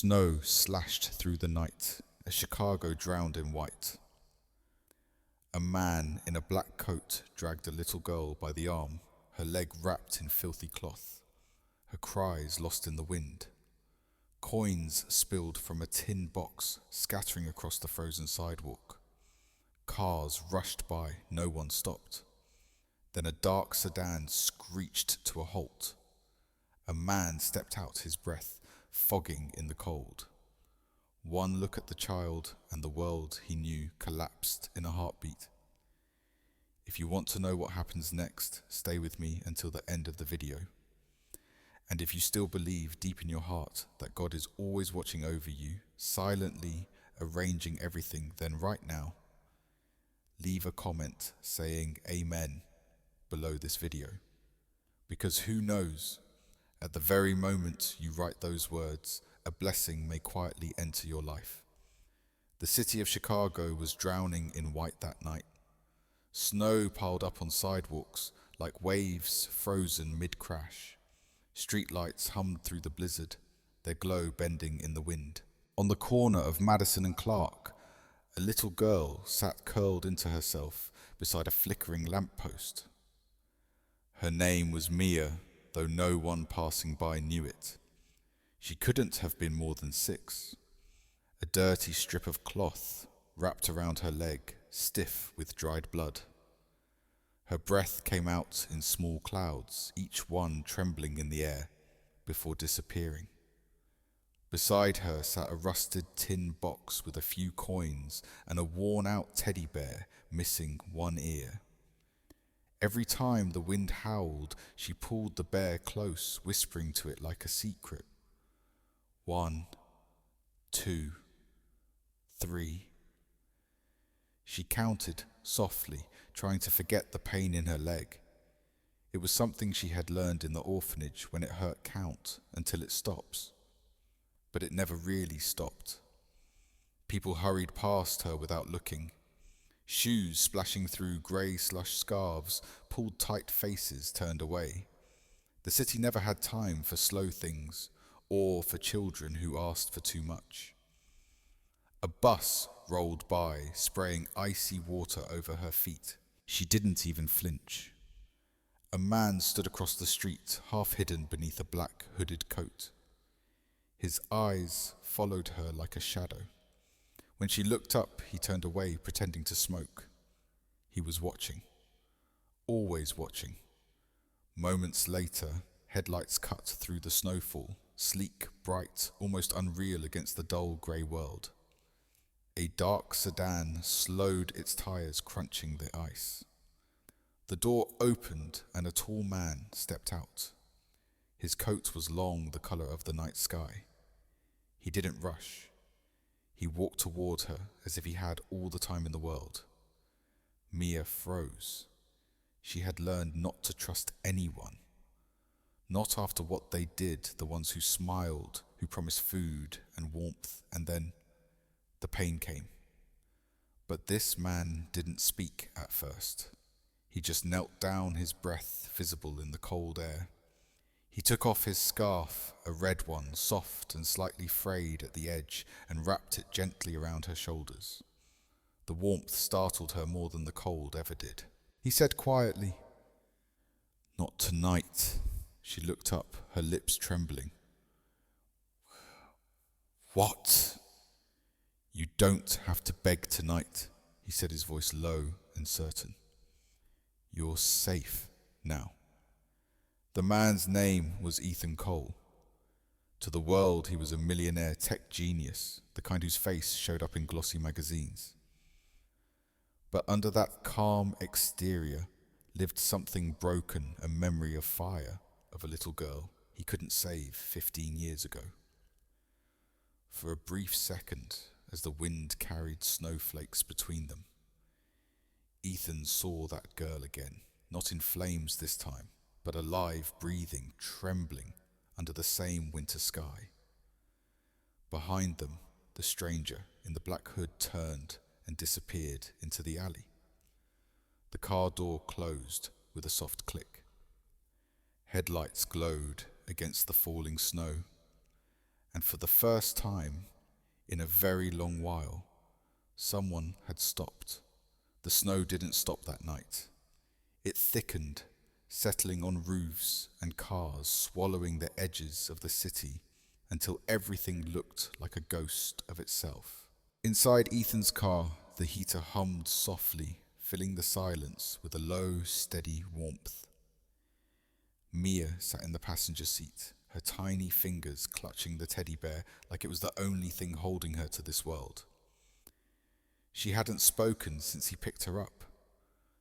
Snow slashed through the night as Chicago drowned in white. A man in a black coat dragged a little girl by the arm, her leg wrapped in filthy cloth, her cries lost in the wind. Coins spilled from a tin box, scattering across the frozen sidewalk. Cars rushed by, no one stopped. Then a dark sedan screeched to a halt. A man stepped out, his breath fogging in the cold. One look at the child and the world he knew collapsed in a heartbeat. If you want to know what happens next, stay with me until the end of the video. And if you still believe deep in your heart that God is always watching over you, silently arranging everything, then right now, leave a comment saying Amen below this video. Because who knows, at the very moment you write those words, a blessing may quietly enter your life. The city of Chicago was drowning in white that night. Snow piled up on sidewalks like waves frozen mid-crash. Streetlights hummed through the blizzard, their glow bending in the wind. On the corner of Madison and Clark, a little girl sat curled into herself beside a flickering lamppost. Her name was Mia, though no one passing by knew it. She couldn't have been more than 6. A dirty strip of cloth wrapped around her leg, stiff with dried blood. Her breath came out in small clouds, each one trembling in the air, before disappearing. Beside her sat a rusted tin box with a few coins and a worn-out teddy bear missing one ear. Every time the wind howled, she pulled the bear close, whispering to it like a secret. 1, 2, 3. She counted softly, trying to forget the pain in her leg. It was something she had learned in the orphanage: when it hurt, count until it stops. But it never really stopped. People hurried past her without looking. Shoes splashing through grey slush scarves, pulled tight faces turned away. The city never had time for slow things, or for children who asked for too much. A bus rolled by, spraying icy water over her feet. She didn't even flinch. A man stood across the street, half hidden beneath a black hooded coat. His eyes followed her like a shadow. When she looked up, he turned away, pretending to smoke. He was watching. Always watching. Moments later, headlights cut through the snowfall, sleek, bright, almost unreal against the dull grey world. A dark sedan slowed its tires, crunching the ice. The door opened and a tall man stepped out. His coat was long, the colour of the night sky. He didn't rush. He walked toward her as if he had all the time in the world. Mia froze. She had learned not to trust anyone. Not after what they did, the ones who smiled, who promised food and warmth, and then the pain came. But this man didn't speak at first. He just knelt down, his breath visible in the cold air. He took off his scarf, a red one, soft and slightly frayed at the edge, and wrapped it gently around her shoulders. The warmth startled her more than the cold ever did. He said quietly, "Not tonight." She looked up, her lips trembling. "What?" "You don't have to beg tonight," he said, his voice low and certain. "You're safe now." The man's name was Ethan Cole. To the world, he was a millionaire tech genius, the kind whose face showed up in glossy magazines. But under that calm exterior lived something broken, a memory of fire, of a little girl he couldn't save 15 years ago. For a brief second, as the wind carried snowflakes between them, Ethan saw that girl again, not in flames this time, but alive, breathing, trembling under the same winter sky. Behind them, the stranger in the black hood turned and disappeared into the alley. The car door closed with a soft click. Headlights glowed against the falling snow, And for the first time in a very long while, someone had stopped. The snow didn't stop that night. It thickened, settling on roofs and cars, swallowing the edges of the city until everything looked like a ghost of itself. Inside Ethan's car, the heater hummed softly, filling the silence with a low, steady warmth. Mia sat in the passenger seat, her tiny fingers clutching the teddy bear like it was the only thing holding her to this world. She hadn't spoken since he picked her up.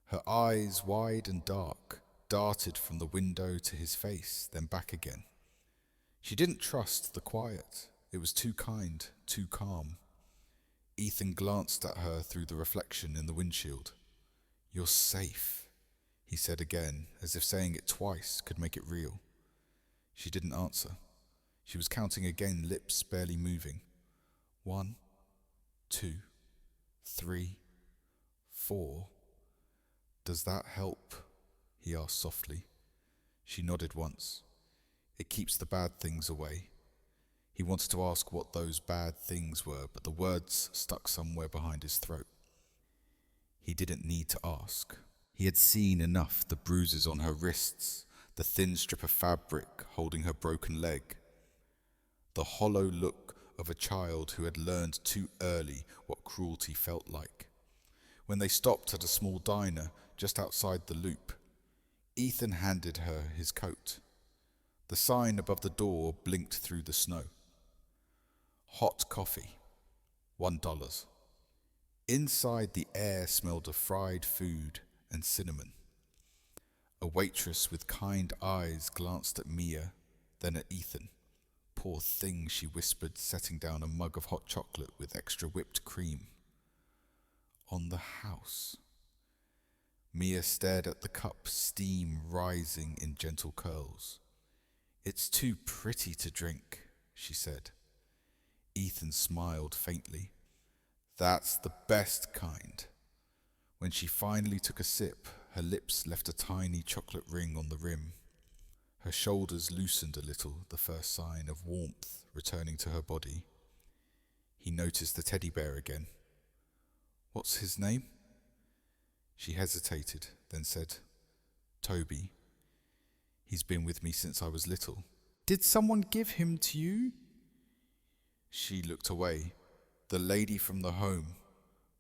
Her eyes, wide and dark, darted from the window to his face, then back again. She didn't trust the quiet. It was too kind, too calm. Ethan glanced at her through the reflection in the windshield. "You're safe," he said again, as if saying it twice could make it real. She didn't answer. She was counting again, lips barely moving. 1, 2, 3, 4. "Does that help?" he asked softly. She nodded once. "It keeps the bad things away." He wanted to ask what those bad things were, but the words stuck somewhere behind his throat. He didn't need to ask. He had seen enough: the bruises on her wrists, the thin strip of fabric holding her broken leg, the hollow look of a child who had learned too early what cruelty felt like. When they stopped at a small diner just outside the loop, Ethan handed her his coat. The sign above the door blinked through the snow. "Hot coffee, $1. Inside, the air smelled of fried food and cinnamon. A waitress with kind eyes glanced at Mia, then at Ethan. "Poor thing," she whispered, setting down a mug of hot chocolate with extra whipped cream. "On the house." Mia stared at the cup, steam rising in gentle curls. "It's too pretty to drink," she said. Ethan smiled faintly. "That's the best kind." When she finally took a sip, her lips left a tiny chocolate ring on the rim. Her shoulders loosened a little, the first sign of warmth returning to her body. He noticed the teddy bear again. "What's his name?" She hesitated, then said, "Toby. He's been with me since I was little." "Did someone give him to you?" She looked away. "The lady from the home,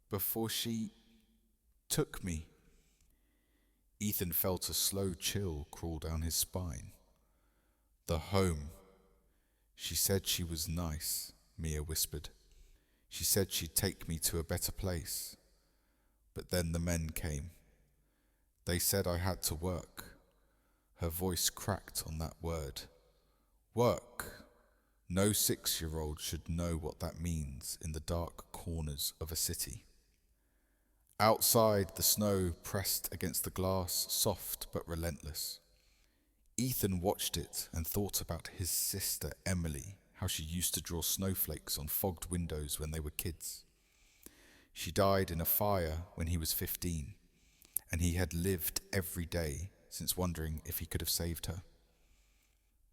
before she took me." Ethan felt a slow chill crawl down his spine. "The home. She said she was nice," Mia whispered. "She said she'd take me to a better place. But then the men came. They said I had to work." Her voice cracked on that word. "Work. No 6-year-old should know what that means in the dark corners of a city." Outside, the snow pressed against the glass, soft but relentless. Ethan watched it and thought about his sister Emily, how she used to draw snowflakes on fogged windows when they were kids. She died in a fire when he was 15, and he had lived every day since wondering if he could have saved her.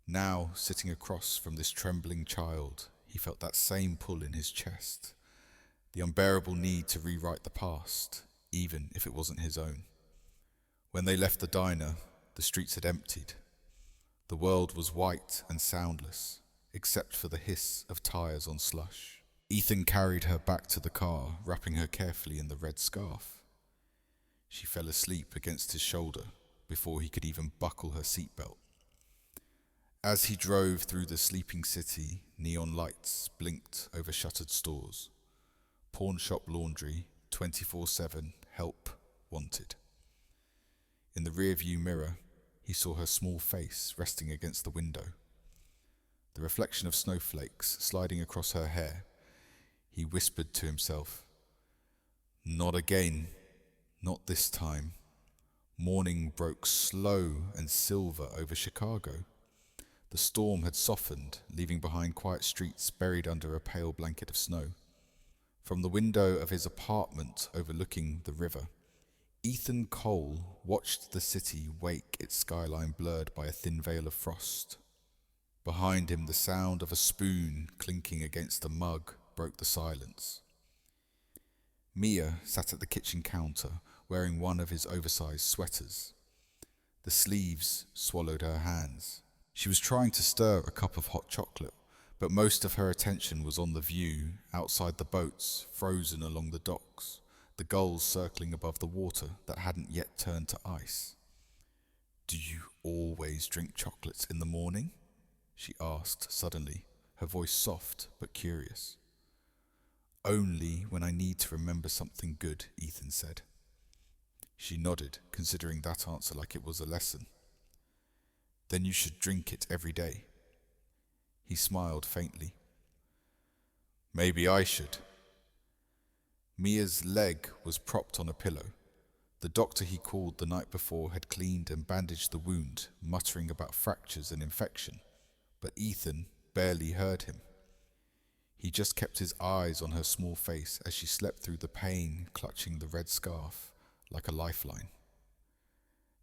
Now, sitting across from this trembling child, he felt that same pull in his chest, the unbearable need to rewrite the past, even if it wasn't his own. When they left the diner, the streets had emptied. The world was white and soundless, except for the hiss of tires on slush. Ethan carried her back to the car, wrapping her carefully in the red scarf. She fell asleep against his shoulder before he could even buckle her seatbelt. As he drove through the sleeping city, neon lights blinked over shuttered stores. Pawn shop laundry, 24/7, help wanted. In the rearview mirror, he saw her small face resting against the window. The reflection of snowflakes sliding across her hair. He whispered to himself, "Not again, not this time." Morning broke slow and silver over Chicago. The storm had softened, leaving behind quiet streets buried under a pale blanket of snow. From the window of his apartment overlooking the river, Ethan Cole watched the city wake, its skyline blurred by a thin veil of frost. Behind him, the sound of a spoon clinking against a mug broke the silence. Mia sat at the kitchen counter, wearing one of his oversized sweaters. The sleeves swallowed her hands. She was trying to stir a cup of hot chocolate, but most of her attention was on the view outside the boats frozen along the docks, the gulls circling above the water that hadn't yet turned to ice. "Do you always drink chocolates in the morning?" she asked suddenly, her voice soft but curious. "Only when I need to remember something good," Ethan said. She nodded, considering that answer like it was a lesson. "Then you should drink it every day." He smiled faintly. "Maybe I should." Mia's leg was propped on a pillow. The doctor he called the night before had cleaned and bandaged the wound, muttering about fractures and infection, but Ethan barely heard him. He just kept his eyes on her small face as she slept through the pain, clutching the red scarf like a lifeline.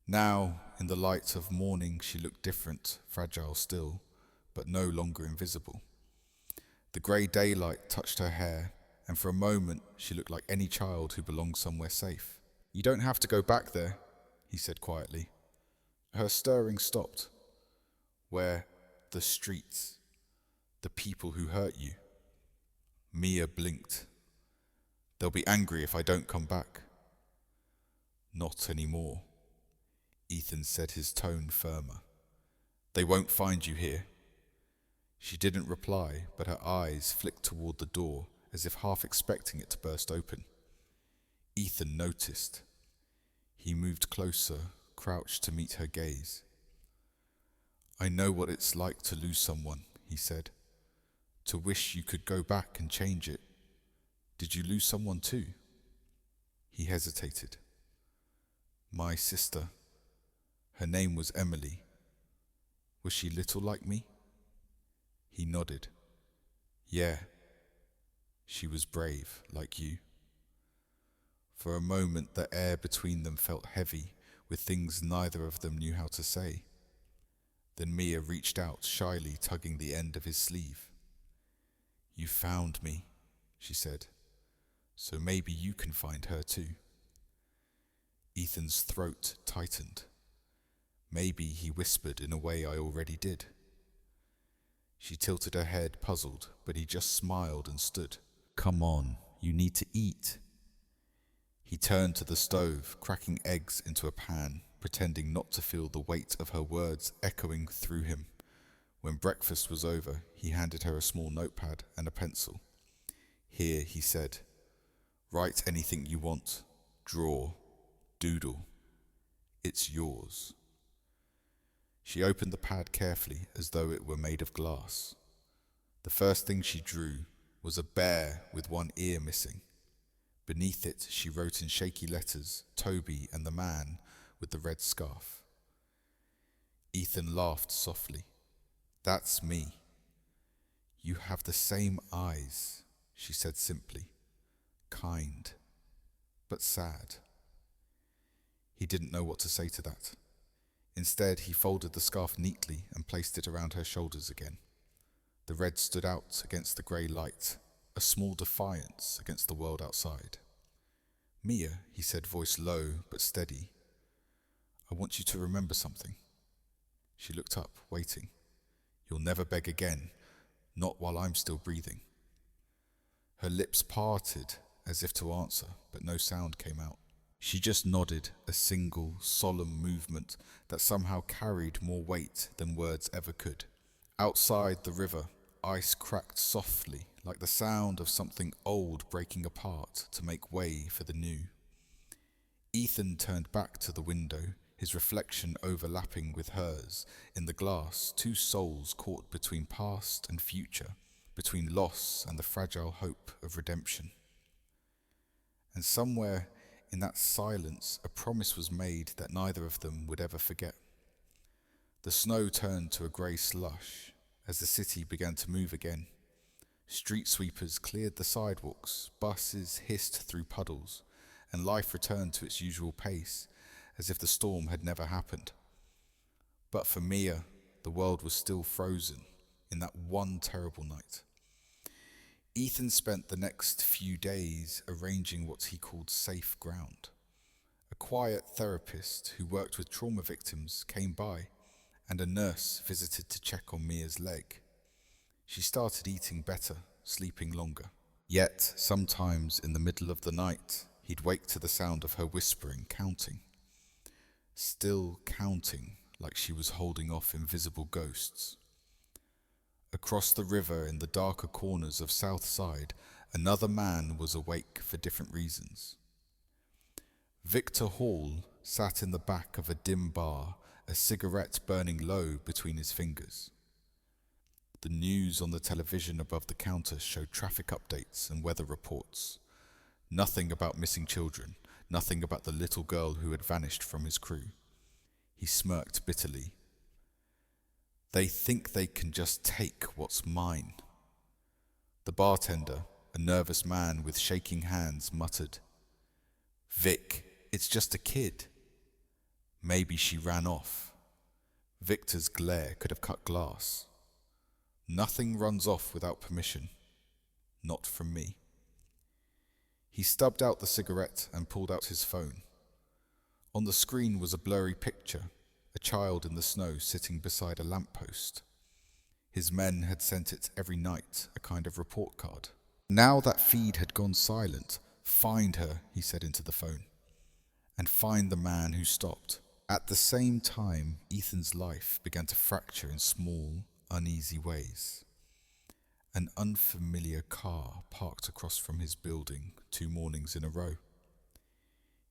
Now, in the light of morning, she looked different, fragile still, but no longer invisible. The grey daylight touched her hair, and for a moment she looked like any child who belonged somewhere safe. "You don't have to go back there," he said quietly. Her stirring stopped. "Where? The streets. The people who hurt you." Mia blinked. "They'll be angry if I don't come back." "Not anymore," Ethan said, his tone firmer. "They won't find you here." She didn't reply, but her eyes flicked toward the door, as if half expecting it to burst open. Ethan noticed. He moved closer, crouched to meet her gaze. "I know what it's like to lose someone," he said. "To wish you could go back and change it. Did you lose someone too?" He hesitated. "My sister. Her name was Emily. Was she little like me?" He nodded. "Yeah. She was brave, like you." For a moment, the air between them felt heavy, with things neither of them knew how to say. Then Mia reached out, shyly tugging the end of his sleeve. "You found me," she said. "So maybe you can find her too." Ethan's throat tightened. "Maybe," he whispered in a way I already did. She tilted her head, puzzled, but he just smiled and stood. "Come on, you need to eat." He turned to the stove, cracking eggs into a pan, pretending not to feel the weight of her words echoing through him. When breakfast was over, he handed her a small notepad and a pencil. "Here," he said. "Write anything you want. Draw. Doodle. It's yours." She opened the pad carefully, as though it were made of glass. The first thing she drew was a bear with one ear missing. Beneath it, she wrote in shaky letters, "Toby and the man with the red scarf." Ethan laughed softly. "That's me." "You have the same eyes," she said simply. "Kind, but sad." He didn't know what to say to that. Instead, he folded the scarf neatly and placed it around her shoulders again. The red stood out against the grey light, a small defiance against the world outside. "Mia," he said, voice low but steady, "I want you to remember something." She looked up, waiting. "You'll never beg again, not while I'm still breathing." Her lips parted as if to answer, but no sound came out. She just nodded, a single, solemn movement that somehow carried more weight than words ever could. Outside the river, ice cracked softly, like the sound of something old breaking apart to make way for the new. Ethan turned back to the window, his reflection overlapping with hers. In the glass, two souls caught between past and future, between loss and the fragile hope of redemption. And somewhere in that silence, a promise was made that neither of them would ever forget. The snow turned to a grey slush as the city began to move again. Street sweepers cleared the sidewalks, buses hissed through puddles, and life returned to its usual pace, as if the storm had never happened. But for Mia, the world was still frozen, in that one terrible night. Ethan spent the next few days arranging what he called safe ground. A quiet therapist who worked with trauma victims came by, and a nurse visited to check on Mia's leg. She started eating better, sleeping longer. Yet, sometimes in the middle of the night, he'd wake to the sound of her whispering, counting. Still counting, like she was holding off invisible ghosts. Across the river in the darker corners of South Side, another man was awake for different reasons. Victor Hall sat in the back of a dim bar, a cigarette burning low between his fingers. The news on the television above the counter showed traffic updates and weather reports. Nothing about missing children, nothing about the little girl who had vanished from his crew. He smirked bitterly. They think they can just take what's mine. The bartender, a nervous man with shaking hands, muttered, "Vic, it's just a kid." Maybe she ran off. Victor's glare could have cut glass. Nothing runs off without permission. Not from me. He stubbed out the cigarette and pulled out his phone. On the screen was a blurry picture, a child in the snow sitting beside a lamppost. His men had sent it every night, a kind of report card. Now that feed had gone silent, find her, he said into the phone, and find the man who stopped. At the same time, Ethan's life began to fracture in small, uneasy ways. An unfamiliar car parked across from his building 2 mornings in a row.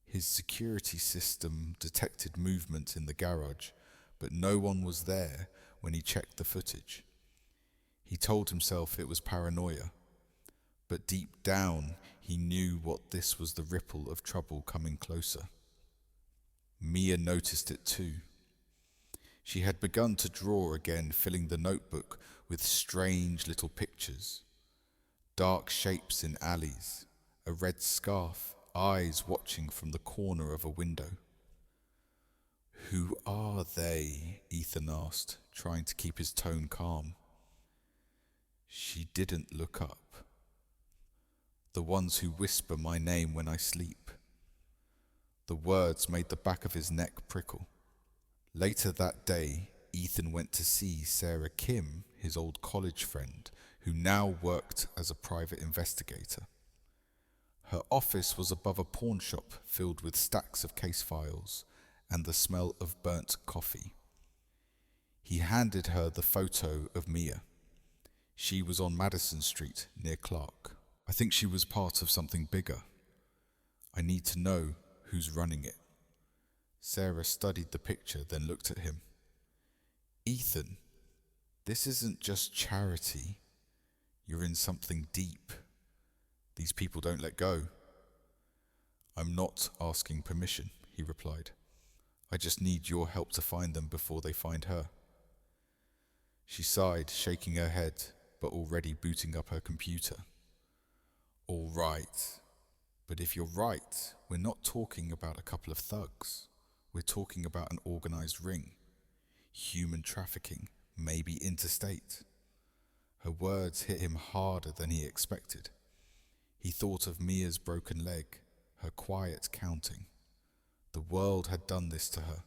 His security system detected movement in the garage, but no one was there when he checked the footage. He told himself it was paranoia, but deep down he knew what this was the ripple of trouble coming closer. Mia noticed it too. She had begun to draw again, filling the notebook with strange little pictures. Dark shapes in alleys, a red scarf, eyes watching from the corner of a window. "Who are they?" Ethan asked, trying to keep his tone calm. She didn't look up. "The ones who whisper my name when I sleep." The words made the back of his neck prickle. Later that day, Ethan went to see Sarah Kim, his old college friend, who now worked as a private investigator. Her office was above a pawn shop filled with stacks of case files and the smell of burnt coffee. He handed her the photo of Mia. She was on Madison Street near Clark. "I think she was part of something bigger. I need to know who's running it." Sarah studied the picture, then looked at him. "Ethan, this isn't just charity. You're in something deep. These people don't let go." "I'm not asking permission," he replied. "I just need your help to find them before they find her." She sighed, shaking her head, but already booting up her computer. "All right, but if you're right, we're not talking about a couple of thugs. We're talking about an organized ring. Human trafficking, maybe interstate." Her words hit him harder than he expected. He thought of Mia's broken leg, her quiet counting. The world had done this to her,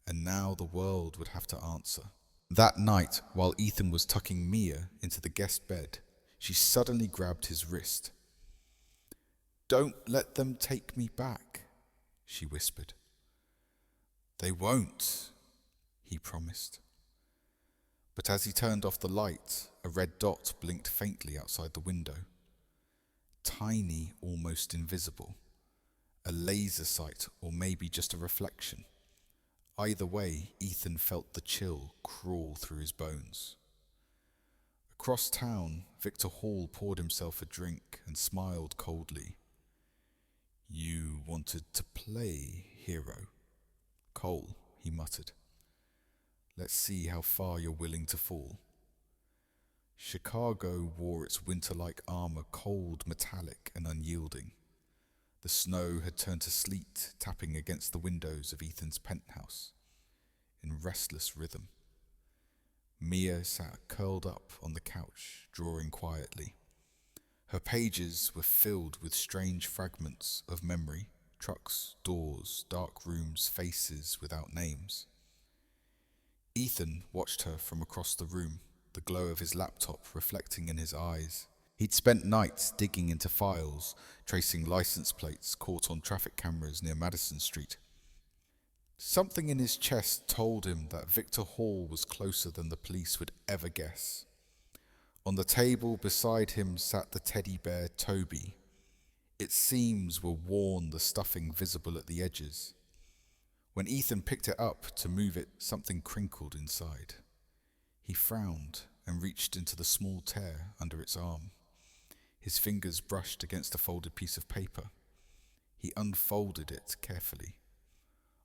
and now the world would have to answer. That night, while Ethan was tucking Mia into the guest bed, she suddenly grabbed his wrist. "Don't let them take me back," she whispered. "They won't," he promised. But as he turned off the light, a red dot blinked faintly outside the window. Tiny, almost invisible. A laser sight, or maybe just a reflection. Either way, Ethan felt the chill crawl through his bones. Across town, Victor Hall poured himself a drink and smiled coldly. "You wanted to play hero, Cole," he muttered. "Let's see how far you're willing to fall." Chicago wore its winter-like armor cold, metallic, and unyielding. The snow had turned to sleet, tapping against the windows of Ethan's penthouse in restless rhythm. Mia sat curled up on the couch, drawing quietly. Her pages were filled with strange fragments of memory, trucks, doors, dark rooms, faces without names. Ethan watched her from across the room, the glow of his laptop reflecting in his eyes. He'd spent nights digging into files, tracing license plates caught on traffic cameras near Madison Street. Something in his chest told him that Victor Hall was closer than the police would ever guess. On the table beside him sat the teddy bear Toby. Its seams were worn, the stuffing visible at the edges. When Ethan picked it up to move it, something crinkled inside. He frowned and reached into the small tear under its arm. His fingers brushed against a folded piece of paper. He unfolded it carefully.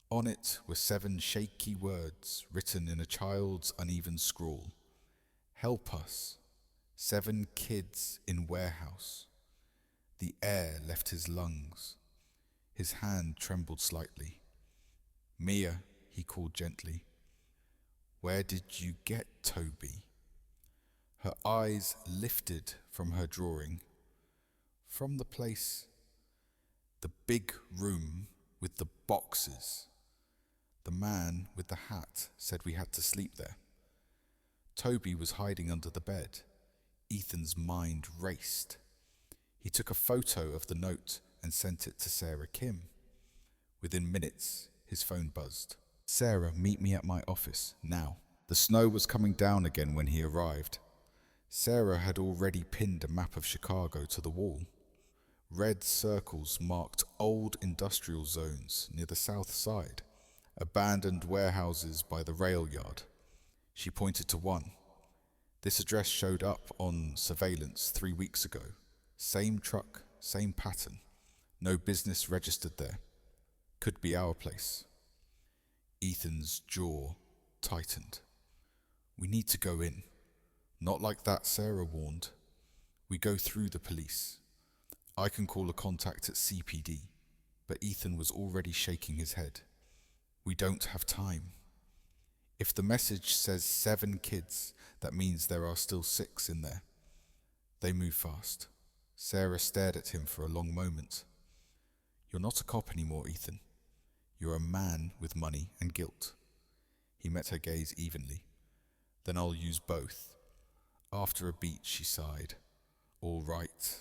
On it were 7 shaky words written in a child's uneven scrawl. Help us. 7 kids in warehouse. The air left his lungs. His hand trembled slightly. Mia, he called gently. Where did you get Toby? Her eyes lifted from her drawing. From the place, the big room with the boxes. The man with the hat said we had to sleep there. Toby was hiding under the bed. Ethan's mind raced. He took a photo of the note and sent it to Sarah Kim. Within minutes, his phone buzzed. Sarah, meet me at my office, now. The snow was coming down again when he arrived. Sarah had already pinned a map of Chicago to the wall. Red circles marked old industrial zones near the south side, abandoned warehouses by the rail yard. She pointed to one. This address showed up on surveillance 3 weeks ago. Same truck, same pattern. No business registered there. Could be our place. Ethan's jaw tightened. We need to go in. Not like that, Sarah warned. We go through the police. I can call a contact at CPD, but Ethan was already shaking his head. We don't have time. If the message says 7 kids, that means there are still 6 in there. They move fast. Sarah stared at him for a long moment. You're not a cop anymore, Ethan. You're a man with money and guilt. He met her gaze evenly. Then I'll use both. After a beat, she sighed. All right,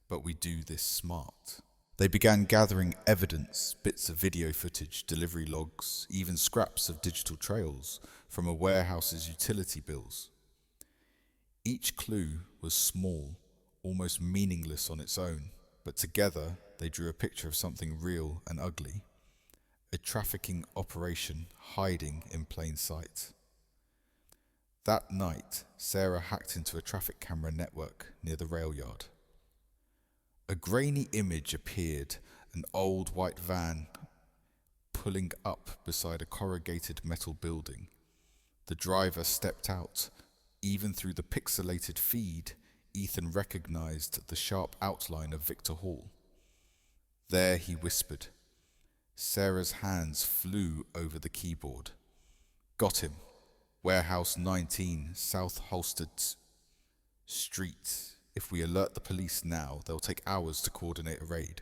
but we do this smart. They began gathering evidence, bits of video footage, delivery logs, even scraps of digital trails from a warehouse's utility bills. Each clue was small, almost meaningless on its own, but together they drew a picture of something real and ugly. A trafficking operation hiding in plain sight. That night, Sarah hacked into a traffic camera network near the rail yard. A grainy image appeared, an old white van pulling up beside a corrugated metal building. The driver stepped out. Even through the pixelated feed, Ethan recognized the sharp outline of Victor Hall. There he whispered. Sarah's hands flew over the keyboard. Got him. Warehouse 19, South Halsted Street. If we alert the police now, they'll take hours to coordinate a raid.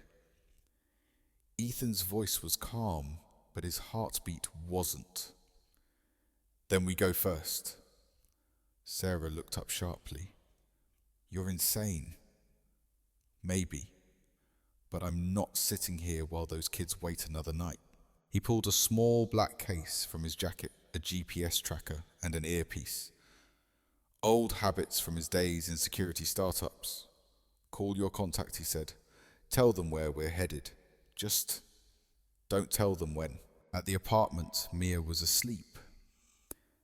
Ethan's voice was calm, but his heartbeat wasn't. Then we go first. Sarah looked up sharply. You're insane. Maybe. But I'm not sitting here while those kids wait another night. He pulled a small black case from his jacket, a GPS tracker and an earpiece. Old habits from his days in security startups. Call your contact, he said. Tell them where we're headed. Just don't tell them when. At the apartment, Mia was asleep,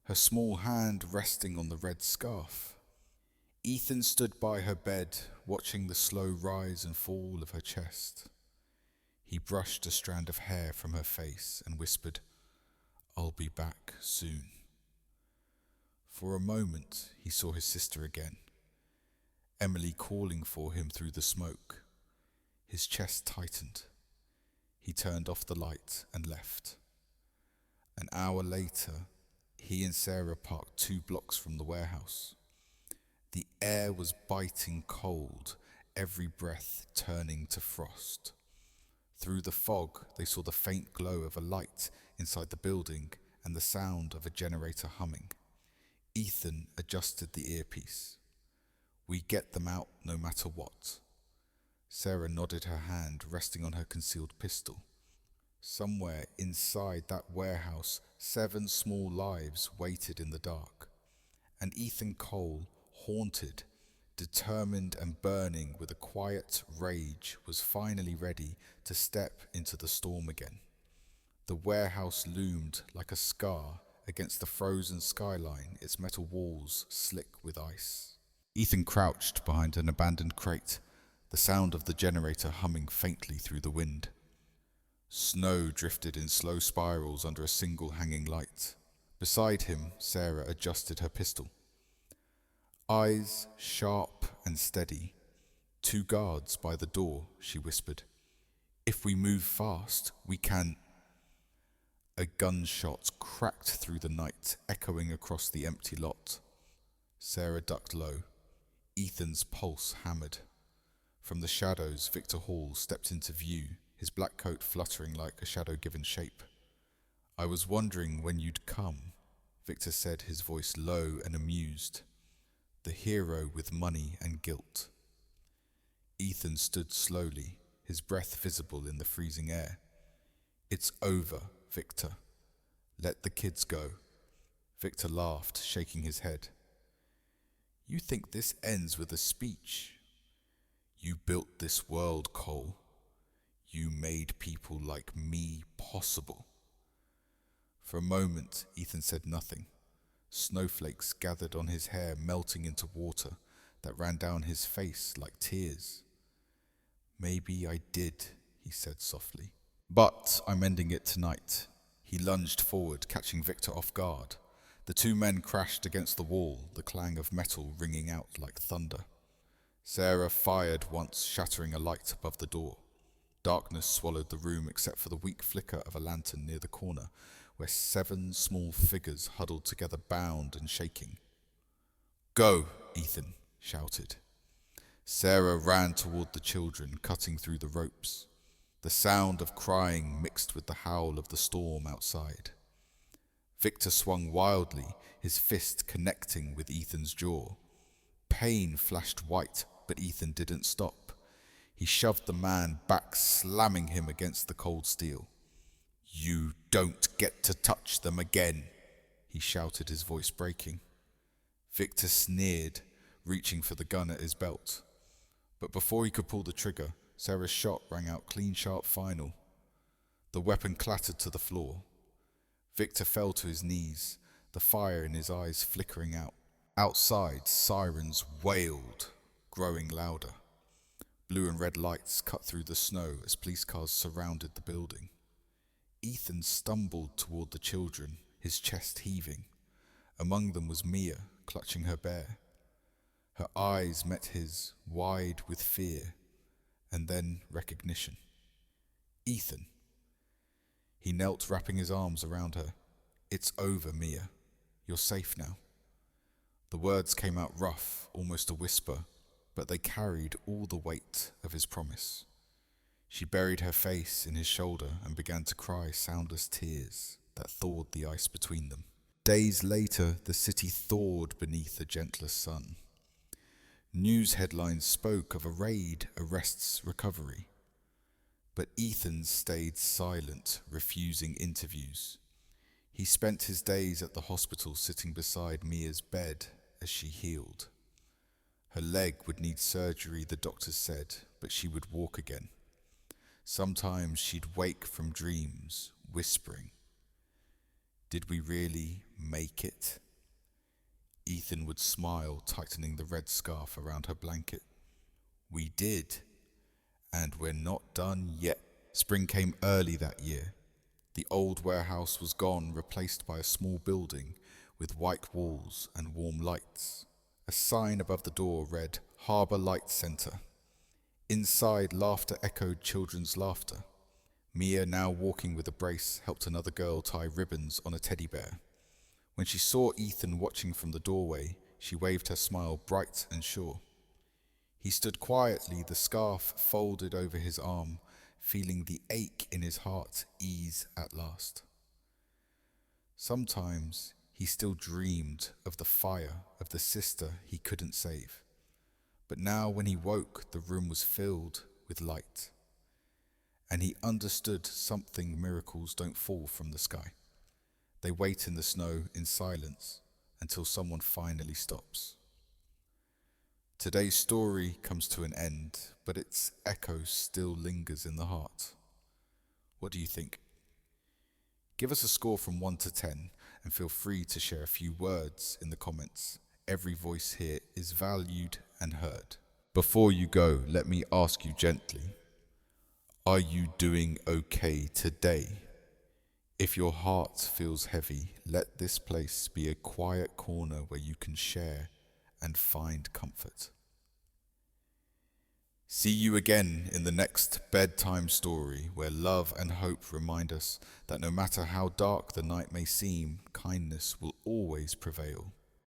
her small hand resting on the red scarf. Ethan stood by her bed, watching the slow rise and fall of her chest. He brushed a strand of hair from her face and whispered, I'll be back soon. For a moment, he saw his sister again, Emily calling for him through the smoke. His chest tightened. He turned off the light and left. An hour later, He and Sarah parked 2 blocks from the warehouse. The air was biting cold, every breath turning to frost. Through the fog, they saw the faint glow of a light inside the building and the sound of a generator humming. Ethan adjusted the earpiece. "We get them out no matter what." Sarah nodded, her hand resting on her concealed pistol. Somewhere inside that warehouse, 7 small lives waited in the dark. And Ethan Cole, haunted, determined and burning with a quiet rage, was finally ready to step into the storm again. The warehouse loomed like a scar against the frozen skyline, its metal walls slick with ice. Ethan crouched behind an abandoned crate, the sound of the generator humming faintly through the wind. Snow drifted in slow spirals under a single hanging light. Beside him, Sarah adjusted her pistol. Eyes sharp and steady. 2 guards by the door, she whispered. "If we move fast, we can..." A gunshot cracked through the night, echoing across the empty lot. Sarah ducked low. Ethan's pulse hammered. From the shadows, Victor Hall stepped into view, his black coat fluttering like a shadow given shape. "I was wondering when you'd come," Victor said, his voice low and amused. The hero with money and guilt. Ethan stood slowly, his breath visible in the freezing air. "It's over, Victor. Let the kids go." Victor laughed, shaking his head. "You think this ends with a speech? You built this world, Cole. You made people like me possible." For a moment, Ethan said nothing. Snowflakes gathered on his hair, melting into water that ran down his face like tears. "Maybe I did," he said softly. "But I'm ending it tonight." He lunged forward, catching Victor off guard. The 2 men crashed against the wall, the clang of metal ringing out like thunder. Sarah fired once, shattering a light above the door. Darkness swallowed the room except for the weak flicker of a lantern near the corner, where 7 small figures huddled together, bound and shaking. "Go!" Ethan shouted. Sarah ran toward the children, cutting through the ropes. The sound of crying mixed with the howl of the storm outside. Victor swung wildly, his fist connecting with Ethan's jaw. Pain flashed white, but Ethan didn't stop. He shoved the man back, slamming him against the cold steel. "You don't get to touch them again," he shouted, his voice breaking. Victor sneered, reaching for the gun at his belt. But before he could pull the trigger, Sarah's shot rang out clean, sharp, final. The weapon clattered to the floor. Victor fell to his knees, the fire in his eyes flickering out. Outside, sirens wailed, growing louder. Blue and red lights cut through the snow as police cars surrounded the building. Ethan stumbled toward the children, his chest heaving. Among them was Mia, clutching her bear. Her eyes met his, wide with fear, and then recognition. "Ethan." He knelt, wrapping his arms around her. "It's over, Mia. You're safe now." The words came out rough, almost a whisper, but they carried all the weight of his promise. She buried her face in his shoulder and began to cry soundless tears that thawed the ice between them. Days later, the city thawed beneath a gentler sun. News headlines spoke of a raid arrests recovery. But Ethan stayed silent, refusing interviews. He spent his days at the hospital sitting beside Mia's bed as she healed. Her leg would need surgery, the doctors said, but she would walk again. Sometimes she'd wake from dreams, whispering, "Did we really make it?" Ethan would smile, tightening the red scarf around her blanket. "We did, and we're not done yet." Spring came early that year. The old warehouse was gone, replaced by a small building with white walls and warm lights. A sign above the door read, "Harbour Light Centre." Inside, laughter echoed children's laughter. Mia, now walking with a brace, helped another girl tie ribbons on a teddy bear. When she saw Ethan watching from the doorway, she waved her smile bright and sure. He stood quietly, the scarf folded over his arm, feeling the ache in his heart ease at last. Sometimes he still dreamed of the fire of the sister he couldn't save. But now when he woke, the room was filled with light. And he understood something: miracles don't fall from the sky. They wait in the snow in silence until someone finally stops. Today's story comes to an end, but its echo still lingers in the heart. What do you think? Give us a score from 1 to 10 and feel free to share a few words in the comments. Every voice here is valued and heard. Before you go, let me ask you gently, are you doing okay today? If your heart feels heavy, let this place be a quiet corner where you can share and find comfort. See you again in the next bedtime story, where love and hope remind us that no matter how dark the night may seem, kindness will always prevail.